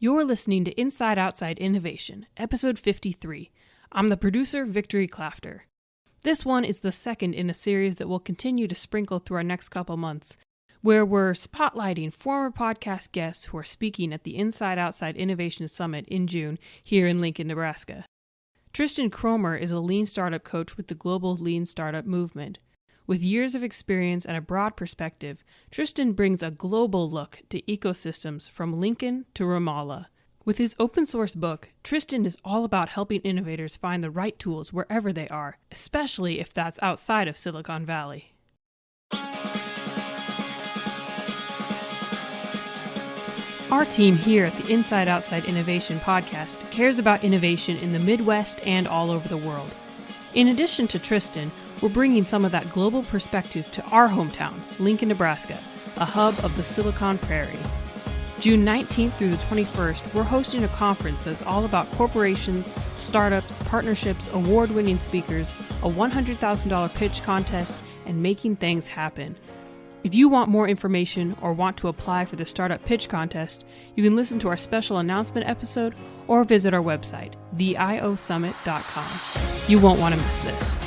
You're listening to Inside Outside Innovation, episode 53. I'm the producer, Victory Clafter. This one is the second in a series that will continue to sprinkle through our next couple months, where we're spotlighting former podcast guests who are speaking at the Inside Outside Innovation Summit in June here in Lincoln, Nebraska. Tristan Kromer is a lean startup coach with the global lean startup movement. With years of experience and a broad perspective, Tristan brings a global look to ecosystems from Lincoln to Ramallah. With his open source book, Tristan is all about helping innovators find the right tools wherever they are, especially if that's outside of Silicon Valley. Our team here at the Inside Outside Innovation podcast cares about innovation in the Midwest and all over the world. In addition to Tristan, we're bringing some of that global perspective to our hometown, Lincoln, Nebraska, a hub of the Silicon Prairie. June 19th through the 21st, we're hosting a conference that's all about corporations, startups, partnerships, award-winning speakers, a $100,000 pitch contest, and making things happen. If you want more information or want to apply for the Startup Pitch Contest, you can listen to our special announcement episode or visit our website, theiosummit.com. You won't want to miss this.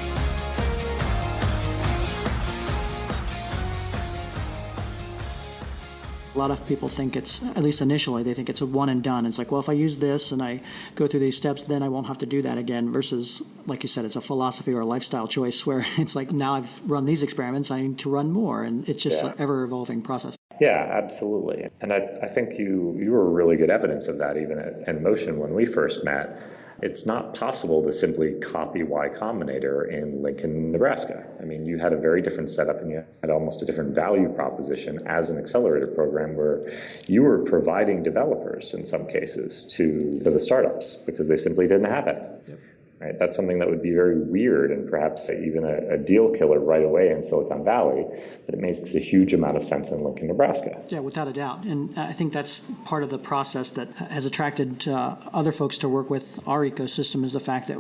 A lot of people think it's, at least initially, they think it's a one and done. It's like, well, if I use this and I go through these steps, then I won't have to do that again, versus, like you said, it's a philosophy or a lifestyle choice where it's like, now I've run these experiments, I need to run more. And it's just an ever-evolving process. Yeah, absolutely. And I think you were really good evidence of that even at Motion when we first met. It's not possible to simply copy Y Combinator in Lincoln, Nebraska. I mean, you had a very different setup and you had almost a different value proposition as an accelerator program where you were providing developers in some cases to the startups because they simply didn't have it. Yep. Right? That's something that would be very weird and perhaps even a deal killer right away in Silicon Valley, but it makes a huge amount of sense in Lincoln, Nebraska. Yeah, without a doubt. And I think that's part of the process that has attracted other folks to work with our ecosystem is the fact that,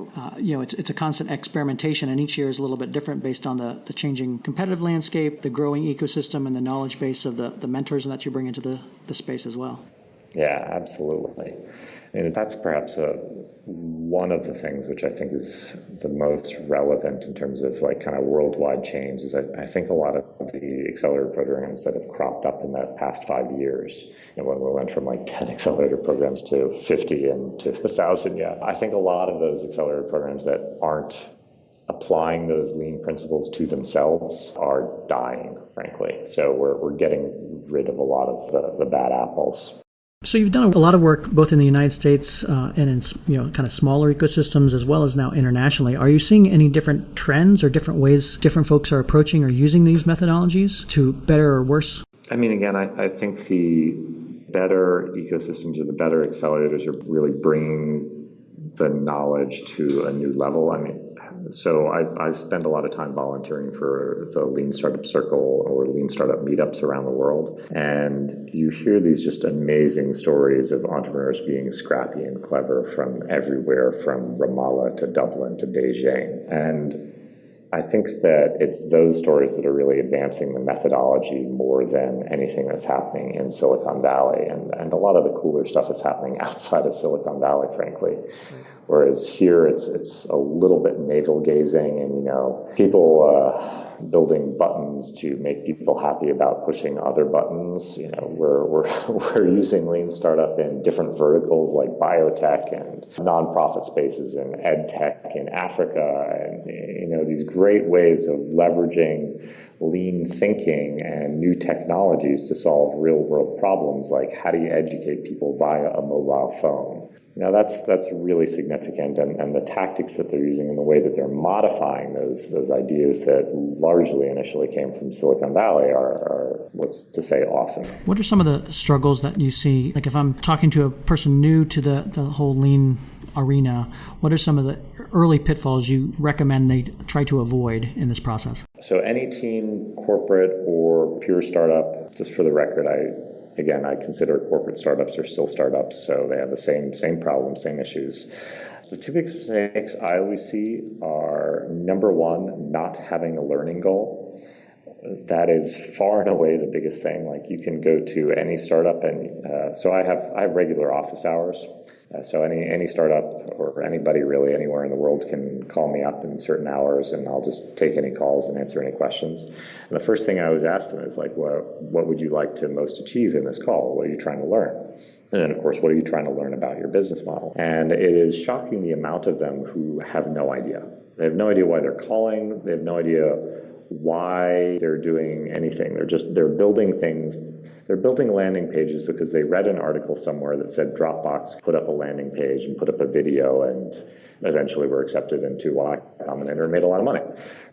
it's a constant experimentation, and each year is a little bit different based on the changing competitive landscape, the growing ecosystem, and the knowledge base of the mentors that you bring into the space as well. Yeah, absolutely. And that's perhaps one of the things which I think is the most relevant in terms of like kind of worldwide change is I think a lot of the accelerator programs that have cropped up in the past 5 years, when we went from like 10 accelerator programs to 50 and to 1,000, I think a lot of those accelerator programs that aren't applying those lean principles to themselves are dying, frankly. So we're getting rid of a lot of the bad apples. So you've done a lot of work both in the United States and in kind of smaller ecosystems as well as now internationally. Are you seeing any different trends or different ways different folks are approaching or using these methodologies to better or worse? I mean, again, I think the better ecosystems or the better accelerators are really bringing the knowledge to a new level. I mean, so I spend a lot of time volunteering for the Lean Startup Circle or Lean Startup meetups around the world. And you hear these just amazing stories of entrepreneurs being scrappy and clever from everywhere, from Ramallah to Dublin to Beijing. And I think that it's those stories that are really advancing the methodology more than anything that's happening in Silicon Valley. And a lot of the cooler stuff is happening outside of Silicon Valley, frankly. Whereas here it's a little bit navel-gazing and, people building buttons to make people happy about pushing other buttons. We're using Lean Startup in different verticals like biotech and nonprofit spaces and ed tech in Africa, and these great ways of leveraging lean thinking and new technologies to solve real world problems, like how do you educate people via a mobile phone? That's really significant, and the tactics that they're using and the way that they're modifying those ideas that largely initially came from Silicon Valley are what's to say awesome. What are some of the struggles that you see? Like if I'm talking to a person new to the whole lean arena, what are some of the early pitfalls you recommend they try to avoid in this process? So any team, corporate or pure startup, just for the record, I consider corporate startups are still startups, so they have the same problems, same issues. The two big mistakes I always see are, number one, not having a learning goal. that is far and away the biggest thing. Like, you can go to any startup, and so I have regular office hours. So any startup or anybody really anywhere in the world can call me up in certain hours, and I'll just take any calls and answer any questions. And the first thing I always ask them is like, what would you like to most achieve in this call? What are you trying to learn? And then, of course, what are you trying to learn about your business model? And it is shocking the amount of them who have no idea. They have no idea why they're calling. They have no idea why they're doing anything. They're building things. They're building landing pages because they read an article somewhere that said Dropbox put up a landing page and put up a video and eventually were accepted into Y Combinator and made a lot of money,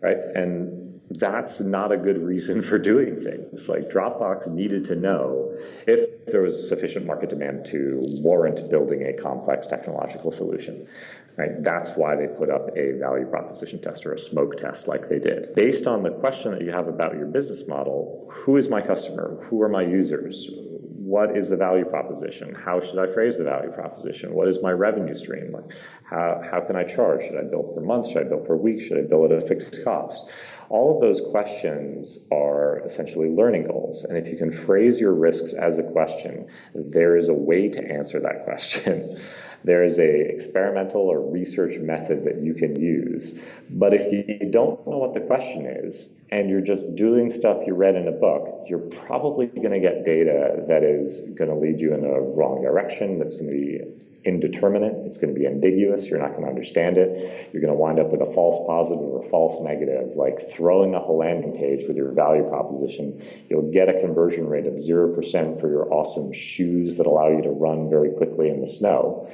right? And that's not a good reason for doing things. Like, Dropbox needed to know if there was sufficient market demand to warrant building a complex technological solution. Right? That's why they put up a value proposition test or a smoke test like they did. Based on the question that you have about your business model, who is my customer? Who are my users? What is the value proposition? How should I phrase the value proposition? What is my revenue stream? Like, how can I charge? Should I bill per month? Should I bill per week? Should I bill at a fixed cost? All of those questions are essentially learning goals. And if you can phrase your risks as a question, there is a way to answer that question. There is a experimental or research method that you can use. But if you don't know what the question is, and you're just doing stuff you read in a book, you're probably going to get data that is going to lead you in a wrong direction, that's going to be indeterminate, it's going to be ambiguous, you're not going to understand it, you're going to wind up with a false positive or a false negative. Like, throwing up a landing page with your value proposition, you'll get a conversion rate of 0% for your awesome shoes that allow you to run very quickly in the snow.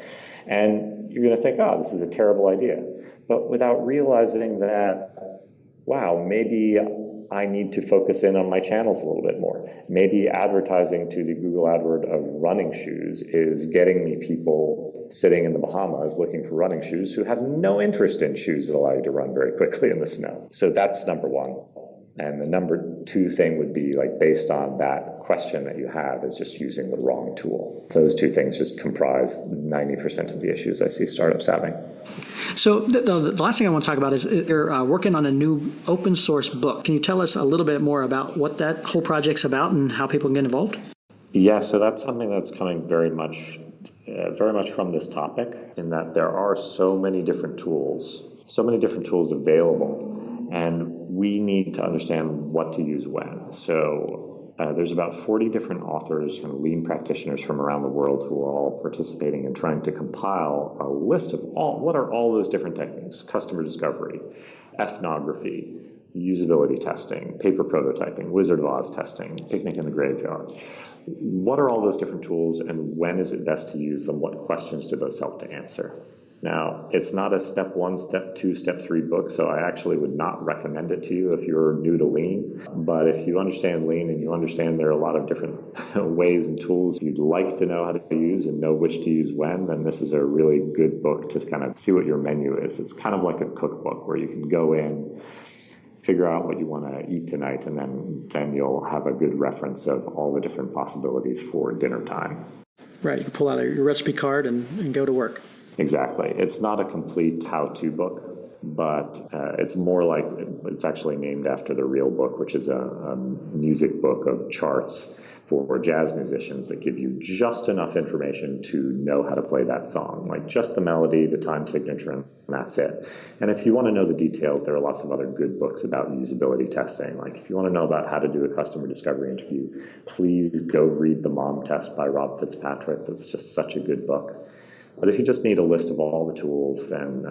And you're going to think, oh, this is a terrible idea. But without realizing that, wow, maybe I need to focus in on my channels a little bit more. Maybe advertising to the Google AdWord of running shoes is getting me people sitting in the Bahamas looking for running shoes who have no interest in shoes that allow you to run very quickly in the snow. So that's number one. And the number two thing would be, like, based on that question that you have, is just using the wrong tool. Those two things just comprise 90% of the issues I see startups having. So the last thing I want to talk about is you're working on a new open source book. Can you tell us a little bit more about what that whole project's about and how people can get involved? Yeah, so that's something that's coming very much from this topic, in that there are so many different tools available. And we need to understand what to use when. So there's about 40 different authors and lean practitioners from around the world who are all participating in trying to compile a list of what are all those different techniques: customer discovery, ethnography, usability testing, paper prototyping, Wizard of Oz testing, picnic in the graveyard. What are all those different tools, and when is it best to use them? What questions do those help to answer? Now, it's not a step 1, step 2, step 3 book, so I actually would not recommend it to you if you're new to Lean. But if you understand Lean and you understand there are a lot of different ways and tools you'd like to know how to use and know which to use when, then this is a really good book to kind of see what your menu is. It's kind of like a cookbook where you can go in, figure out what you want to eat tonight, and then you'll have a good reference of all the different possibilities for dinner time. Right, you can pull out your recipe card and go to work. Exactly. It's not a complete how-to book, but it's more like, it's actually named after the real book, which is a music book of charts for jazz musicians that give you just enough information to know how to play that song, like just the melody, the time signature, and that's it. And if you want to know the details, there are lots of other good books about usability testing. Like, if you want to know about how to do a customer discovery interview, please go read The Mom Test by Rob Fitzpatrick. That's just such a good book. But if you just need a list of all the tools, then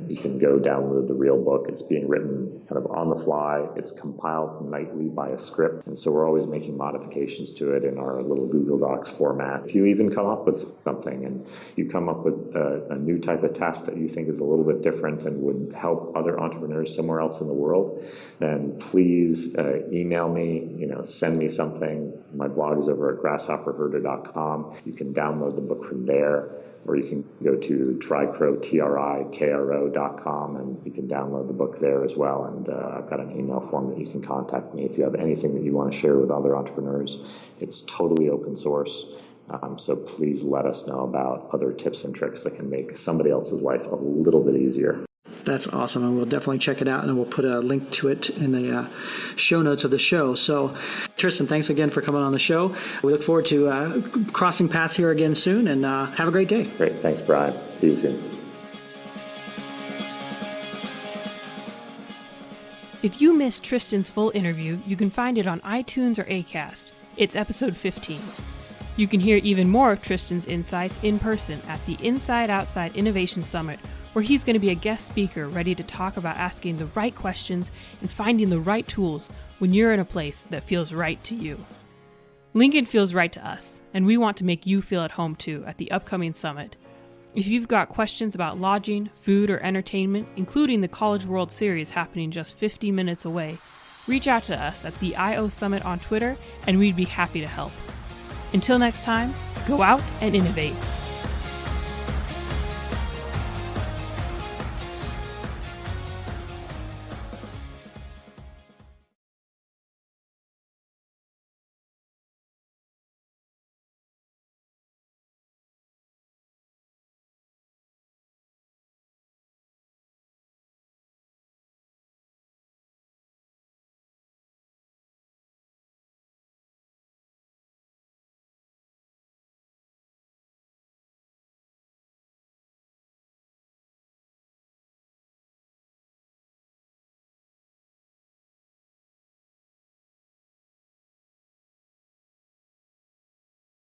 you can go download the real book. It's being written kind of on the fly. It's compiled nightly by a script. And so we're always making modifications to it in our little Google Docs format. If you even come up with something and you come up with a new type of test that you think is a little bit different and would help other entrepreneurs somewhere else in the world, then please email me, send me something. My blog is over at grasshopperherder.com. You can download the book from there. Or you can go to trikro.com, and you can download the book there as well. And I've got an email form that you can contact me if you have anything that you want to share with other entrepreneurs. It's totally open source. So please let us know about other tips and tricks that can make somebody else's life a little bit easier. That's awesome, and we'll definitely check it out, and we'll put a link to it in the show notes of the show. So, Tristan, thanks again for coming on the show. We look forward to crossing paths here again soon, and have a great day. Great. Thanks, Brian. See you soon. If you missed Tristan's full interview, you can find it on iTunes or Acast. It's episode 15. You can hear even more of Tristan's insights in person at the Inside Outside Innovation Summit, where he's going to be a guest speaker ready to talk about asking the right questions and finding the right tools when you're in a place that feels right to you. Lincoln feels right to us, and we want to make you feel at home too at the upcoming summit. If you've got questions about lodging, food, or entertainment, including the College World Series happening just 50 minutes away, reach out to us at the IO Summit on Twitter, and we'd be happy to help. Until next time, go out and innovate.